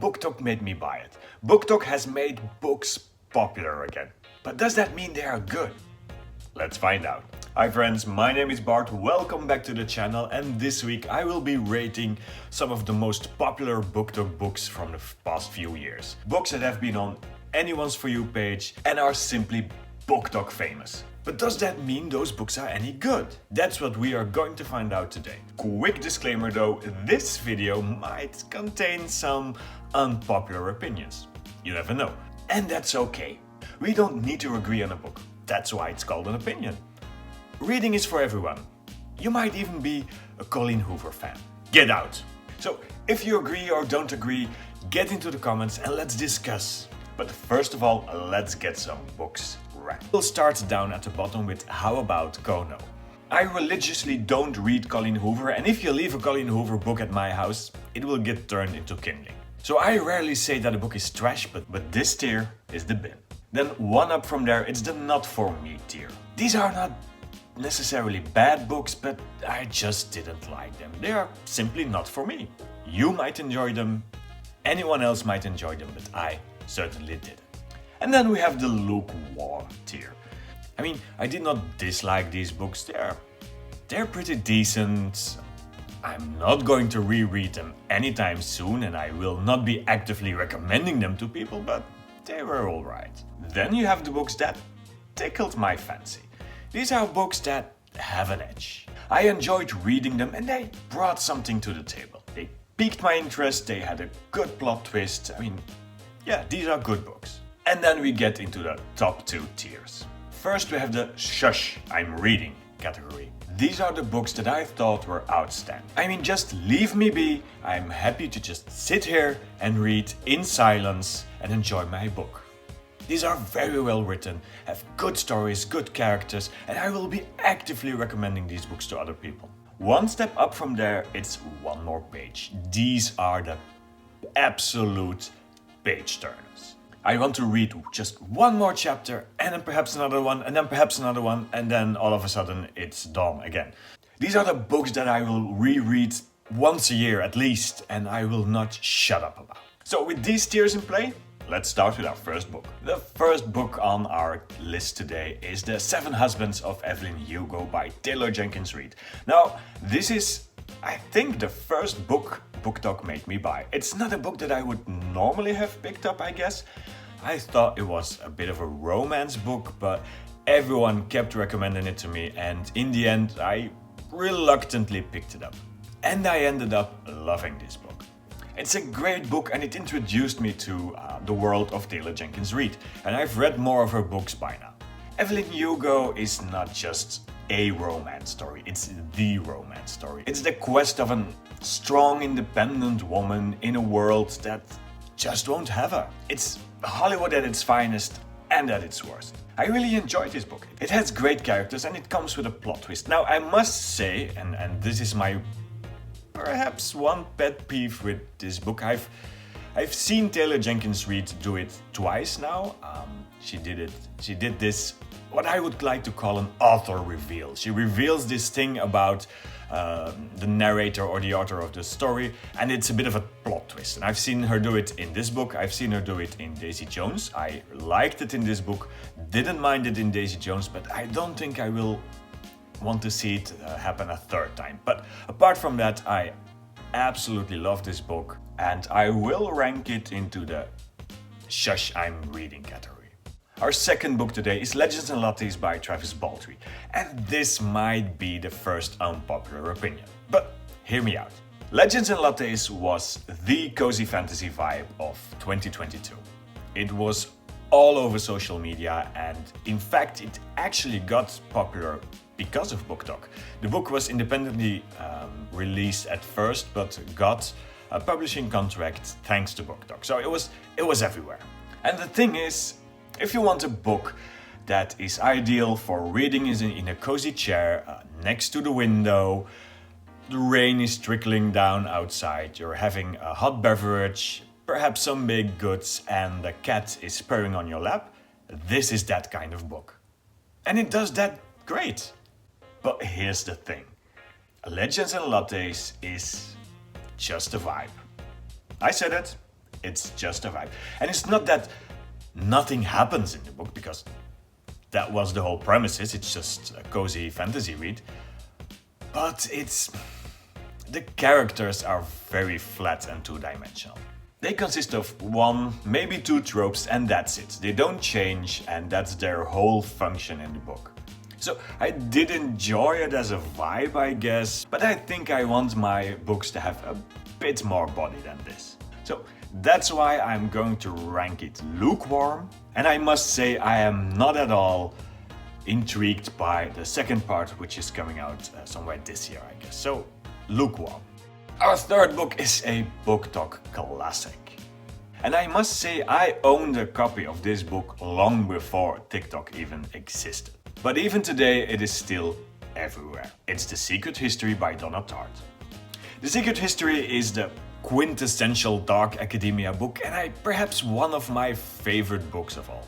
Booktok made me buy it. Booktok has made books popular again. But does that mean they are good? Let's find out. Hi friends, my name is Bart, welcome back to the channel, and this week I will be rating some of the most popular Booktok books from the past few years. Books that have been on anyone's For You page and are simply Booktok famous. But does that mean those books are any good? That's what we are going to find out today. Quick disclaimer though, this video might contain some unpopular opinions. You never know. And that's okay. We don't need to agree on a book. That's why it's called an opinion. Reading is for everyone. You might even be a Colleen Hoover fan. Get out! So, if you agree or don't agree, get into the comments and let's discuss. But first of all, let's get some books ranked. We'll start down at the bottom with How About Kono. I religiously don't read Colleen Hoover, and if you leave a Colleen Hoover book at my house, it will get turned into kindling. So I rarely say that a book is trash, but this tier is the bin. Then one up from there, it's the not for me tier. These are not necessarily bad books, but I just didn't like them. They are simply not for me. You might enjoy them, anyone else might enjoy them, but I certainly didn't. And then we have the lukewarm tier. I mean, I did not dislike these books. They're pretty decent. I'm not going to reread them anytime soon, and I will not be actively recommending them to people, but they were alright. Then you have the books that tickled my fancy. These are books that have an edge. I enjoyed reading them and they brought something to the table. They piqued my interest, they had a good plot twist. I mean, yeah, these are good books. And then we get into the top two tiers. First we have the Shush, I'm Reading category. These are the books that I thought were outstanding. I mean, just leave me be. I'm happy to just sit here and read in silence and enjoy my book. These are very well written, have good stories, good characters, and I will be actively recommending these books to other people. One step up from there, it's one more page. These are the absolute page turners. I want to read just one more chapter, and then perhaps another one, and then perhaps another one, and then all of a sudden it's done again. These are the books that I will reread once a year at least, and I will not shut up about. So with these tiers in play, let's start with our first book. The first book on our list today is The Seven Husbands of Evelyn Hugo by Taylor Jenkins Reid. Now, this is, I think, the first book Booktok made me buy. It's not a book that I would normally have picked up, I guess. I thought it was a bit of a romance book, but everyone kept recommending it to me, and in the end, I reluctantly picked it up. And I ended up loving this book. It's a great book and it introduced me to the world of Taylor Jenkins Reid, and I've read more of her books by now. Evelyn Hugo is not just a romance story, it's the romance story. It's the quest of a strong, independent woman in a world that just won't have her. It's Hollywood at its finest and at its worst. I really enjoyed this book. It has great characters and it comes with a plot twist. Now I must say, and this is my perhaps one pet peeve with this book. I've seen Taylor Jenkins Reid do it twice now. She did this, what I would like to call an author reveal. She reveals this thing about the narrator or the author of the story, and it's a bit of a plot twist. And I've seen her do it in this book, I've seen her do it in Daisy Jones. I liked it in this book, didn't mind it in Daisy Jones, but I don't think I will want to see it happen a third time. But apart from that, I absolutely love this book, and I will rank it into the Shush, I'm Reading category. Our second book today is Legends and Lattes by Travis Baldree, and this might be the first unpopular opinion, but hear me out. Legends and Lattes was the cozy fantasy vibe of 2022. It was all over social media, and in fact it actually got popular because of Booktok. The book was independently released at first, but got a publishing contract thanks to Booktok. So it was everywhere. And the thing is, if you want a book that is ideal for reading in a cozy chair next to the window, the rain is trickling down outside, you're having a hot beverage, perhaps some baked goods, and the cat is purring on your lap, this is that kind of book. And it does that great. But here's the thing. Legends and Lattes is just a vibe. I said it. It's just a vibe. And it's not that nothing happens in the book, because that was the whole premise. It's just a cozy fantasy read. But the characters are very flat and two-dimensional. They consist of one, maybe two tropes, and that's it. They don't change, and that's their whole function in the book. So I did enjoy it as a vibe, I guess, but I think I want my books to have a bit more body than this. So that's why I'm going to rank it lukewarm, and I must say I am not at all intrigued by the second part, which is coming out somewhere this year, I guess. So lukewarm. Our third book is a Booktok classic. And I must say I owned a copy of this book long before TikTok even existed. But even today it is still everywhere. It's The Secret History by Donna Tartt. The Secret History is the quintessential dark academia book, and perhaps one of my favorite books of all.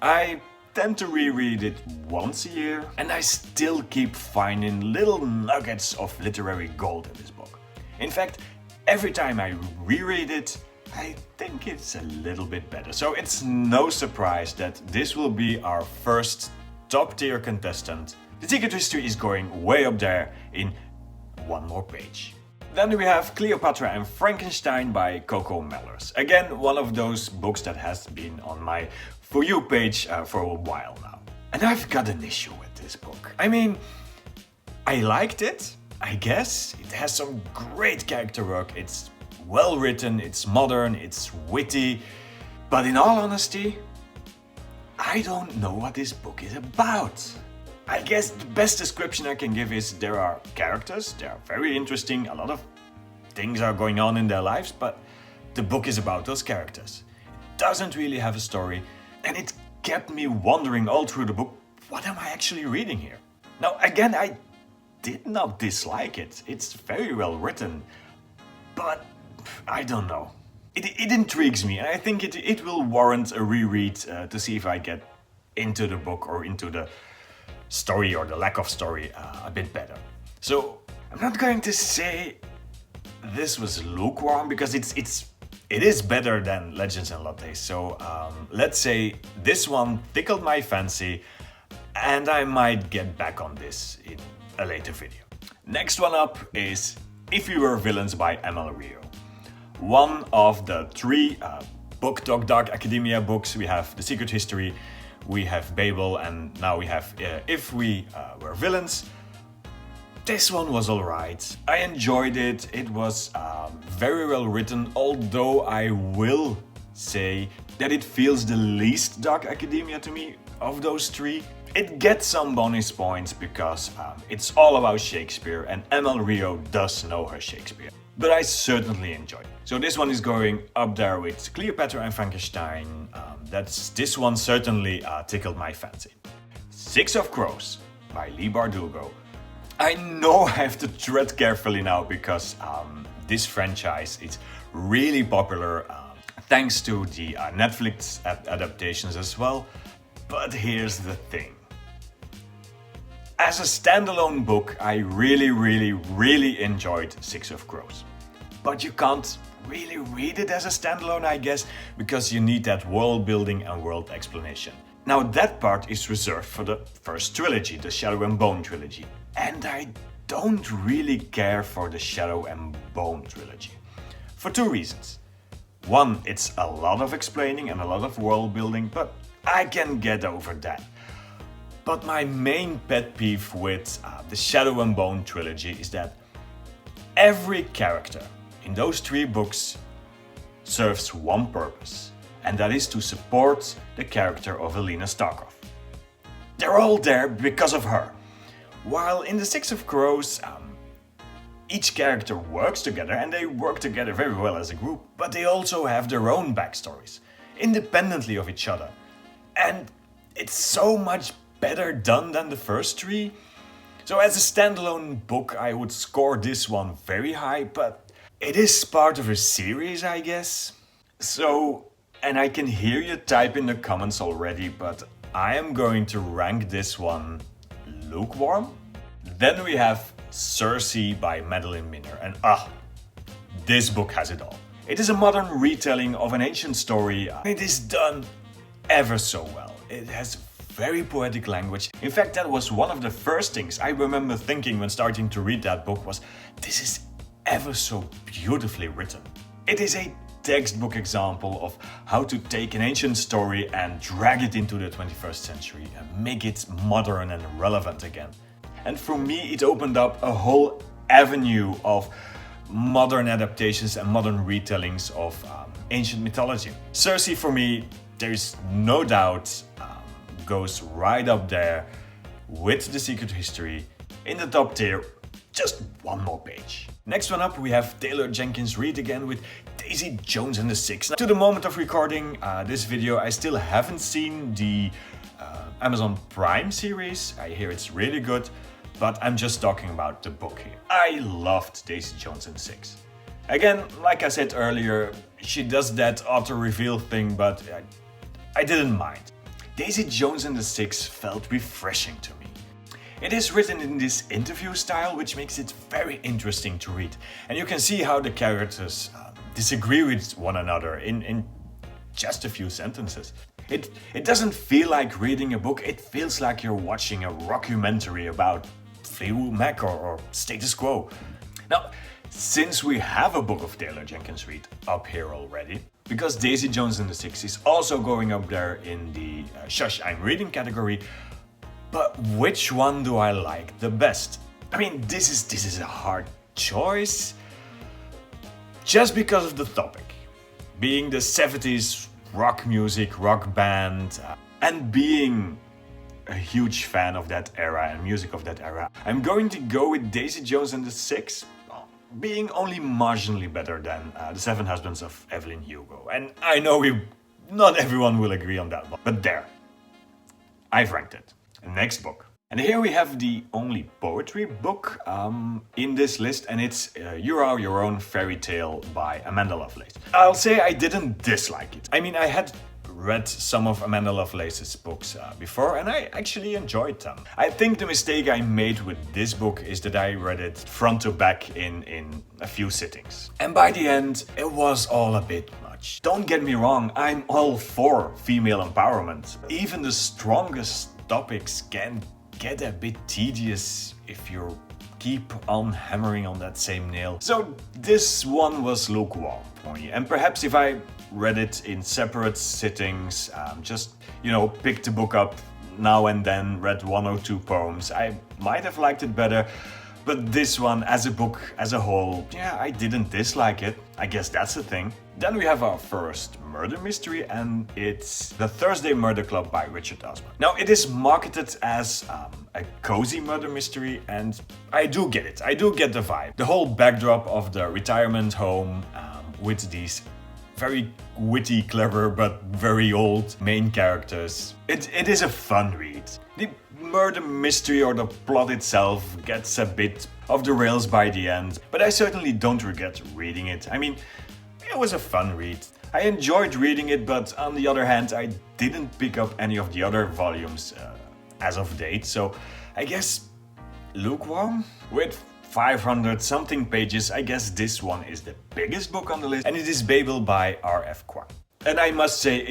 I tend to reread it once a year, and I still keep finding little nuggets of literary gold in this book. In fact, every time I reread it, I think it's a little bit better. So it's no surprise that this will be our first top-tier contestant. The Secret History is going way up there in one more page. Then we have Cleopatra and Frankenstein by Coco Mellors. Again, one of those books that has been on my For You page for a while now. And I've got an issue with this book. I mean, I liked it, I guess. It has some great character work. It's well written, it's modern, it's witty. But in all honesty, I don't know what this book is about. I guess the best description I can give is there are characters, they are very interesting, a lot of things are going on in their lives, but the book is about those characters. It doesn't really have a story, and it kept me wondering all through the book, what am I actually reading here? Now again, I did not dislike it, it's very well written, but I don't know. It intrigues me, and I think it will warrant a reread to see if I get into the book or into the story or the lack of story a bit better. So I'm not going to say this was lukewarm, because it is better than Legends and Lattes. So let's say this one tickled my fancy, and I might get back on this in a later video. Next one up is If We Were Villains by Rio. One of the three Booktok Dark Academia books. We have The Secret History, we have Babel, and now we have If We Were Villains. This one was alright. I enjoyed it. It was very well written, although I will say that it feels the least Dark Academia to me of those three. It gets some bonus points because it's all about Shakespeare, and Rio does know her Shakespeare. But I certainly enjoyed it. So this one is going up there with Cleopatra and Frankenstein. This one certainly tickled my fancy. Six of Crows by Leigh Bardugo. I know I have to tread carefully now because this franchise is really popular thanks to the Netflix adaptations as well. But here's the thing. As a standalone book, I really enjoyed Six of Crows. But you can't really read it as a standalone, I guess, because you need that world building and world explanation. Now that part is reserved for the first trilogy, the Shadow and Bone trilogy. And I don't really care for the Shadow and Bone trilogy. For two reasons. One, it's a lot of explaining and a lot of world building, but I can get over that. But my main pet peeve with the Shadow and Bone trilogy is that every character in those three books serves one purpose, and that is to support the character of Elena Starkov. They're all there because of her. While in the Six of Crows, each character works together, and they work together very well as a group, but they also have their own backstories, independently of each other. And it's so much better done than the first three. So as a standalone book, I would score this one very high, but it is part of a series, I guess. So, and I can hear you type in the comments already, but I am going to rank this one lukewarm. Then we have Circe by Madeline, and this book has it all. It is a modern retelling of an ancient story. It is done ever so well. It has very poetic language. In fact, that was one of the first things I remember thinking when starting to read that book was, this is ever so beautifully written. It is a textbook example of how to take an ancient story and drag it into the 21st century and make it modern and relevant again. And for me, it opened up a whole avenue of modern adaptations and modern retellings of ancient mythology. Cersei, for me, there's no doubt, goes right up there with The Secret History in the top tier, just one more page. Next one up, we have Taylor Jenkins Reid again with Daisy Jones and the Six. Now, to the moment of recording this video, I still haven't seen the Amazon Prime series. I hear it's really good, but I'm just talking about the book here. I loved Daisy Jones and the Six. Again, like I said earlier, she does that auto-reveal thing, but I didn't mind. Daisy Jones and the Six felt refreshing to me. It is written in this interview style, which makes it very interesting to read. And you can see how the characters disagree with one another in just a few sentences. It doesn't feel like reading a book, it feels like you're watching a rockumentary about Fleetwood Mac or status quo. Now, since we have a book of Taylor Jenkins Reid up here already, because Daisy Jones and the Six is also going up there in the Shush, I'm Reading category, but which one do I like the best? I mean, this is a hard choice, just because of the topic. Being the 70s rock music, rock band, and being a huge fan of that era and music of that era, I'm going to go with Daisy Jones and the Six, being only marginally better than The Seven Husbands of Evelyn Hugo. And I know not everyone will agree on that one, but there, I've ranked it. Next book. And here we have the only poetry book in this list, and it's You Are Your Own Fairy Tale by Amanda Lovelace. I'll say I didn't dislike it. I mean, I had read some of Amanda Lovelace's books before, and I actually enjoyed them. I think the mistake I made with this book is that I read it front to back in a few sittings. And by the end, it was all a bit much. Don't get me wrong, I'm all for female empowerment. Even the strongest topics can get a bit tedious if you keep on hammering on that same nail. So this one was lukewarm for me, and perhaps if I read it in separate sittings, just, picked the book up now and then, read one or two poems, I might have liked it better. But this one, as a book as a whole, yeah, I didn't dislike it. I guess that's the thing. Then we have our first murder mystery, and it's The Thursday Murder Club by Richard Osman. Now, it is marketed as a cozy murder mystery, and I do get it. I do get the vibe. The whole backdrop of the retirement home with these very witty, clever, but very old main characters. It is a fun read. The murder mystery or the plot itself gets a bit off the rails by the end, but I certainly don't regret reading it. I mean, it was a fun read. I enjoyed reading it, but on the other hand, I didn't pick up any of the other volumes as of date, so I guess lukewarm? With 500 something pages, I guess this one is the biggest book on the list, and it is Babel by R.F. Kuang. And I must say,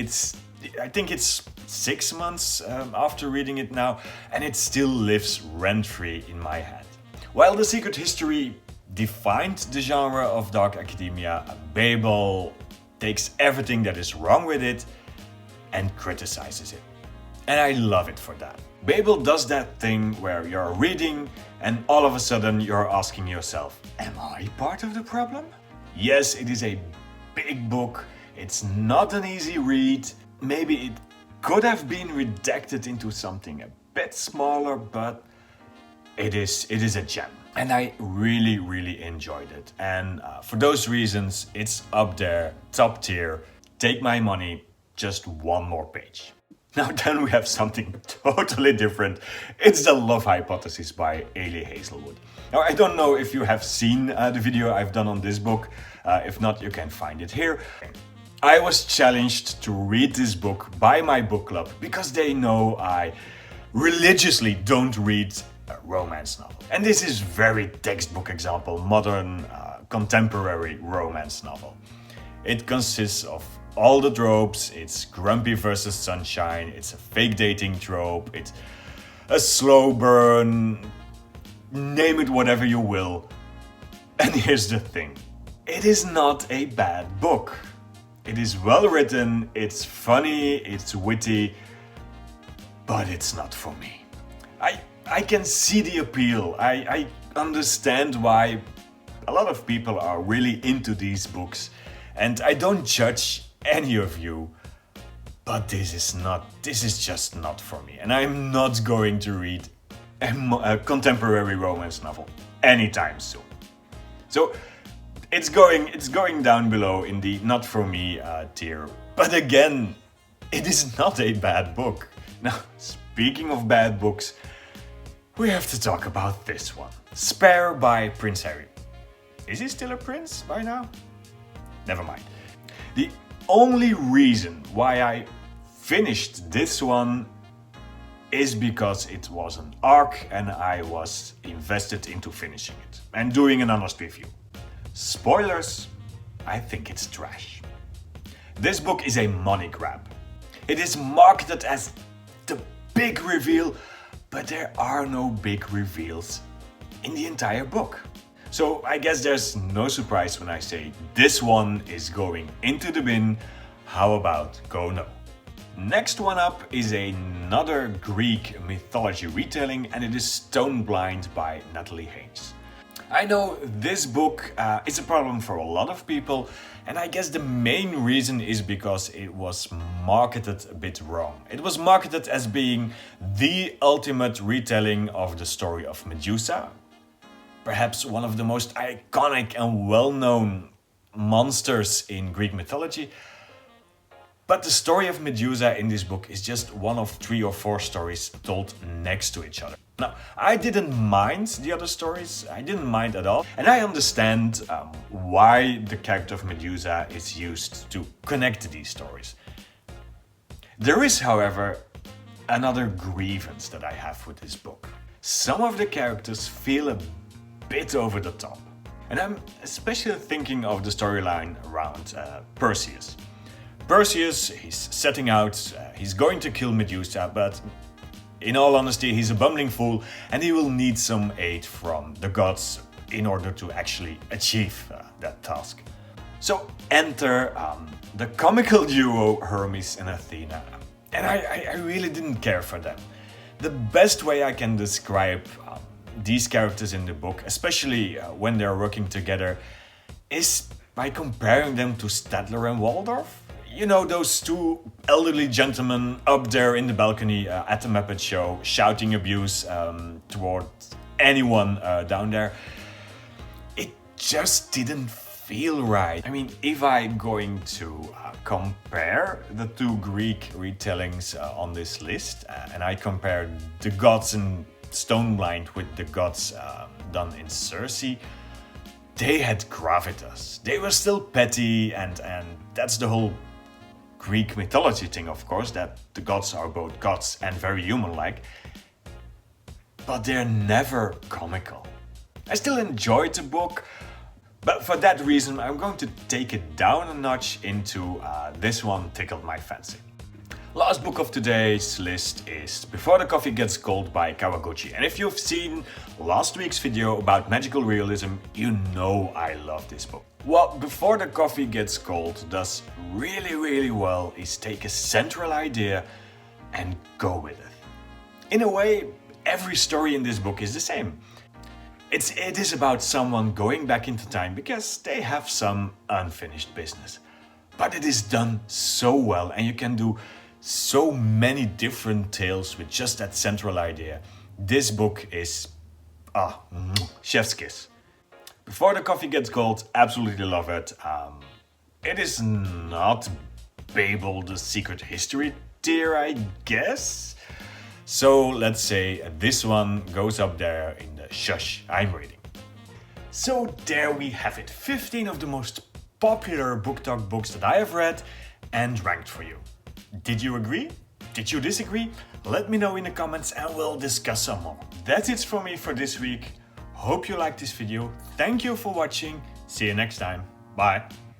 I think it's 6 months after reading it now, and it still lives rent-free in my head. While The Secret History defined the genre of dark academia, Babel takes everything that is wrong with it and criticizes it. And I love it for that. Babel does that thing where you're reading and all of a sudden you're asking yourself, am I part of the problem? Yes, it is a big book. It's not an easy read. Maybe it could have been redacted into something a bit smaller, but it is a gem. And I really, really enjoyed it. And for those reasons, it's up there, top tier. Take my money, just one more page. Now then we have something totally different. It's The Love Hypothesis by Leigh Hazelwood. Now I don't know if you have seen the video I've done on this book. If not, you can find it here. I was challenged to read this book by my book club because they know I religiously don't read a romance novel. And this is very textbook example, modern, contemporary romance novel. It consists of all the tropes. It's grumpy versus sunshine, it's a fake dating trope, it's a slow burn, name it whatever you will. And here's the thing, it is not a bad book. It is well written, it's funny, it's witty, but it's not for me. I can see the appeal. I understand why a lot of people are really into these books, and I don't judge any of you, but this is just not for me, and I'm not going to read a contemporary romance novel anytime soon. So it's going down below in the not for me tier. But again, it is not a bad book. Now, speaking of bad books, we have to talk about this one. Spare by Prince Harry. Is he still a prince by now? Never mind. The only reason why I finished this one is because it was an arc and I was invested into finishing it and doing an honest review. Spoilers, I think it's trash. This book is a money grab. It is marketed as the big reveal, but there are no big reveals in the entire book. So I guess there's no surprise when I say this one is going into the bin. How about go no? Next one up is another Greek mythology retelling, and it is Stone Blind by Natalie Haynes. I know this book is a problem for a lot of people, and I guess the main reason is because it was marketed a bit wrong. It was marketed as being the ultimate retelling of the story of Medusa, perhaps one of the most iconic and well-known monsters in Greek mythology. But the story of Medusa in this book is just one of 3 or 4 stories told next to each other. Now, I didn't mind the other stories, I didn't mind at all, and I understand why the character of Medusa is used to connect these stories. There is, however, another grievance that I have with this book. Some of the characters feel a bit over the top, and I'm especially thinking of the storyline around Perseus. Perseus, he's setting out, he's going to kill Medusa, but in all honesty, he's a bumbling fool and he will need some aid from the gods in order to actually achieve that task. So enter the comical duo Hermes and Athena, and I really didn't care for them. The best way I can describe these characters in the book, especially when they're working together, is by comparing them to Stadler and Waldorf. You know, those 2 elderly gentlemen up there in the balcony at the Muppet Show, shouting abuse toward anyone down there. It just didn't feel right. I mean, if I'm going to compare the 2 Greek retellings on this list, and I compare the gods in Stone Blind with the gods done in Circe, they had gravitas. They were still petty, and that's the whole Greek mythology thing, of course, that the gods are both gods and very human-like, but they're never comical. I still enjoyed the book, but for that reason I'm going to take it down a notch into this one tickled my fancy. Last book of today's list is Before the Coffee Gets Cold by Kawaguchi, and if you've seen last week's video about magical realism, you know I love this book. What Before the Coffee Gets Cold does really well is take a central idea and go with it. In a way, every story in this book is the same. It is about someone going back into time because they have some unfinished business. But it is done so well, and you can do so many different tales with just that central idea. This book is chef's kiss. Before the Coffee Gets Cold, absolutely love it. It is not Babel, the secret history tier, I guess. So let's say this one goes up there in the shush I'm reading. So there we have it, 15 of the most popular Booktok books that I have read and ranked for you. Did you agree? Did you disagree? Let me know in the comments and we'll discuss some more. That's it from me for this week. Hope you liked this video. Thank you for watching. See you next time. Bye.